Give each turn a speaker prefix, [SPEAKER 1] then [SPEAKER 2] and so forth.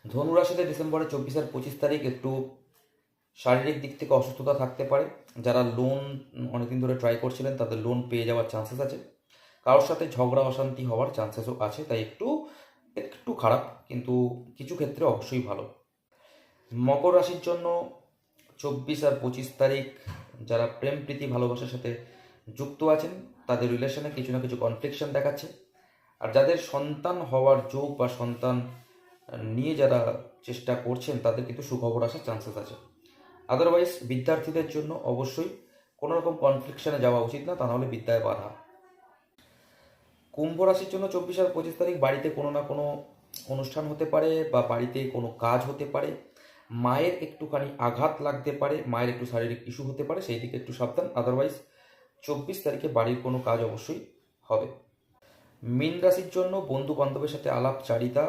[SPEAKER 1] ধনু রাশিতে ডিসেম্বরের 24 আর 25 তারিখ একটু শারীরিক দিক থেকে অসুস্থতা থাকতে পারে। যারা লোন অনেকদিন ধরে ট্রাই করছিলেন তাদের লোন পেয়ে যাওয়ার চান্সেস আছে। কারোর সাথে ঝগড়া অশান্তি হওয়ার চান্সেসও আছে, তাই একটু একটু খারাপ, কিন্তু কিছু ক্ষেত্রে অবশ্যই ভালো। মকর রাশির জন্য 24 আর 25 তারিখ যারা প্রেম প্রীতি ভালোবাসার সাথে যুক্ত আছেন তাদের রিলেশনে কিছু না কিছু কনফ্লিকশন দেখাচ্ছে। আর যাদের সন্তান হওয়ার যোগ বা সন্তান নিয়ে যারা চেষ্টা করছেন তাদের কিন্তু সুখবর আসার চান্সেস আছে। আদারওয়াইজ বিদ্যার্থীদের জন্য অবশ্যই কোনো রকম কনফ্লিকশনে যাওয়া উচিত না, তা নাহলে বিদ্যায় বাধা। কুম্ভ রাশির জন্য 24 আর 25 তারিখ বাড়িতে কোনো না কোনো অনুষ্ঠান হতে পারে বা বাড়িতে কোনো কাজ হতে পারে। মায়ের একটুখানি আঘাত লাগতে পারে, মায়ের একটু শারীরিক ইস্যু হতে পারে, সেই দিকে একটু সাবধান। আদারওয়াইজ 24 তারিখে বাড়ির কোনো কাজ অবশ্যই হবে। মীন রাশির জন্য বন্ধু বান্ধবের সাথে আলাপচারিতা